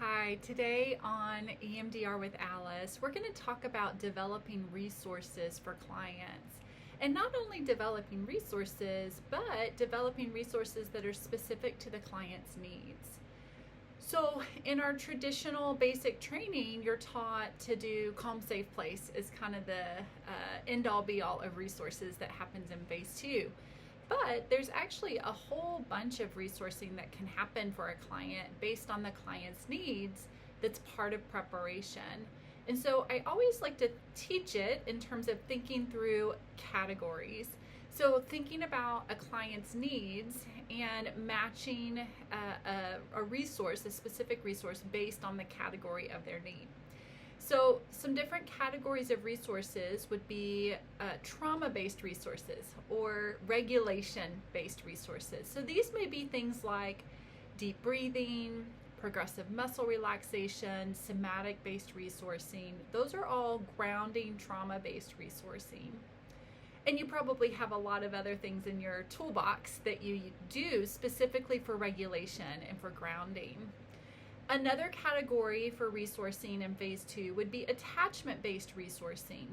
Hi, today on EMDR with Alice, we're going to talk about developing resources for clients. And not only developing resources, but developing resources that are specific to the client's needs. So in our traditional basic training, you're taught to do Calm, Safe Place is kind of the end-all be-all of resources that happens in phase 2. But there's actually a whole bunch of resourcing that can happen for a client based on the client's needs that's part of preparation. And so I always like to teach it in terms of thinking through categories. So thinking about a client's needs and matching a resource, a specific resource based on the category of their need. So some different categories of resources would be trauma-based resources or regulation-based resources. So these may be things like deep breathing, progressive muscle relaxation, somatic-based resourcing. Those are all grounding, trauma-based resourcing. And you probably have a lot of other things in your toolbox that you do specifically for regulation and for grounding. Another category for resourcing in phase 2 would be attachment-based resourcing.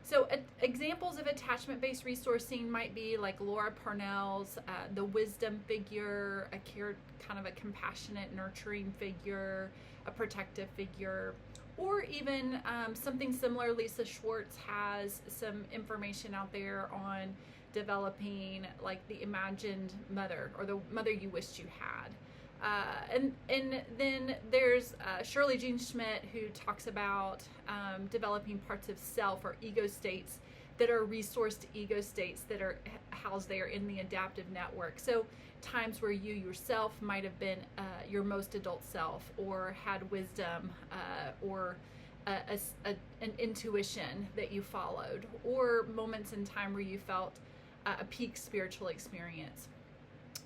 So examples of attachment-based resourcing might be like Laura Parnell's the wisdom figure, kind of a compassionate, nurturing figure, a protective figure, or even something similar. Lisa Schwartz has some information out there on developing like the imagined mother or the mother you wished you had. And then there's Shirley Jean Schmidt, who talks about developing parts of self or ego states that are resourced ego states that are housed there in the adaptive network. So times where you yourself might have been your most adult self, or had wisdom, or an intuition that you followed, or moments in time where you felt a peak spiritual experience.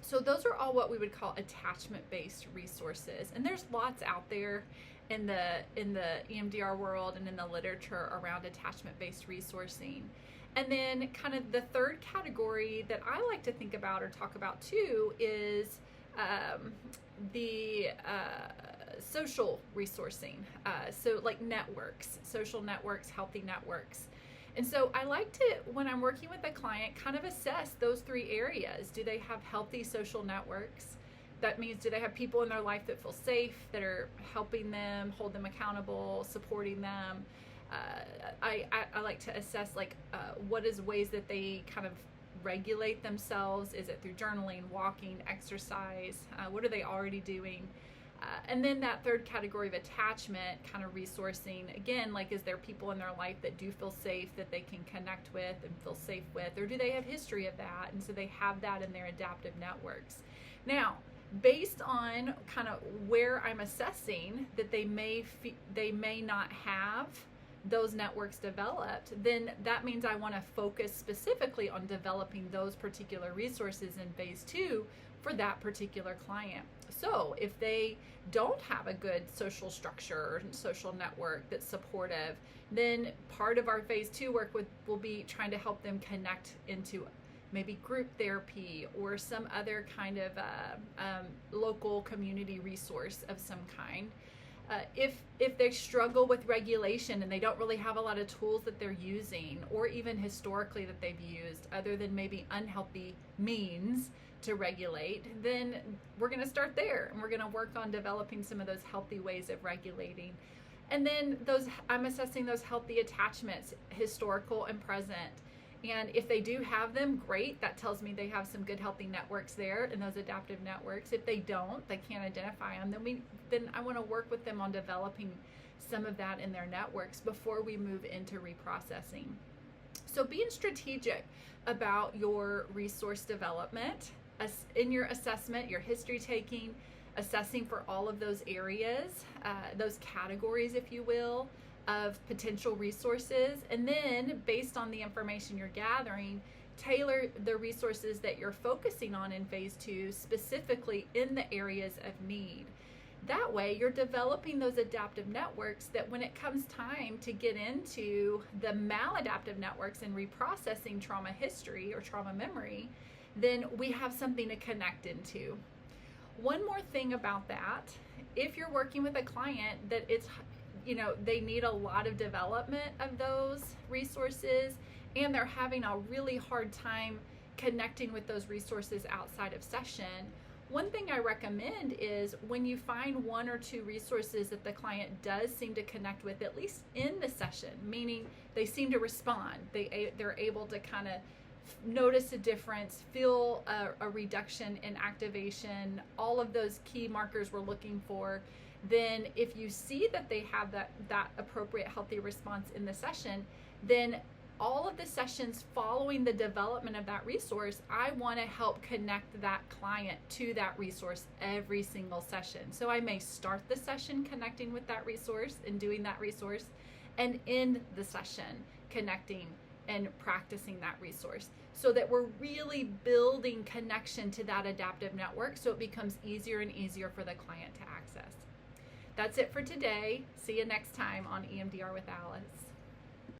So those are all what we would call attachment-based resources. And there's lots out there in the EMDR world and in the literature around attachment-based resourcing. And then kind of the third category that I like to think about or talk about too is the social resourcing. So like networks, social networks, healthy networks. And so I like to, when I'm working with a client, kind of assess those three areas. Do they have healthy social networks? That means, do they have people in their life that feel safe, that are helping them, hold them accountable, supporting them? I like to assess like what is ways that they kind of regulate themselves. Is it through journaling, walking, exercise? What are they already doing? And then that third category of attachment kind of resourcing, again, like, is there people in their life that do feel safe, that they can connect with and feel safe with, or do they have history of that? And so they have that in their adaptive networks. Now, based on kind of where I'm assessing that they may not have those networks developed, then that means I want to focus specifically on developing those particular resources in phase 2 for that particular client. So if they don't have a good social structure and social network that's supportive, then part of our phase 2 work will be trying to help them connect into maybe group therapy or some other kind of local community resource of some kind. If they struggle with regulation and they don't really have a lot of tools that they're using, or even historically that they've used other than maybe unhealthy means to regulate, then we're going to start there and we're going to work on developing some of those healthy ways of regulating. And then I'm assessing those healthy attachments, historical and present. And if they do have them, great. That tells me they have some good healthy networks there in those adaptive networks. If they don't, they can't identify them, then I want to work with them on developing some of that in their networks before we move into reprocessing. So being strategic about your resource development, in your assessment, your history taking, assessing for all of those areas, those categories, if you will, of potential resources, and then based on the information you're gathering, tailor the resources that you're focusing on in phase 2 specifically in the areas of need. That way you're developing those adaptive networks that when it comes time to get into the maladaptive networks and reprocessing trauma history or trauma memory, then we have something to connect into. One more thing about that, if you're working with a client that they need a lot of development of those resources and they're having a really hard time connecting with those resources outside of session, one thing I recommend is when you find one or two resources that the client does seem to connect with, at least in the session, meaning they seem to respond, they're able to kind of notice a difference, feel a reduction in activation, all of those key markers we're looking for, then if you see that they have that appropriate healthy response in the session, then all of the sessions following the development of that resource, I want to help connect that client to that resource every single session. So I may start the session connecting with that resource and doing that resource, and end the session connecting and practicing that resource, so that we're really building connection to that adaptive network so it becomes easier and easier for the client to access. That's it for today. See you next time on EMDR with Alice.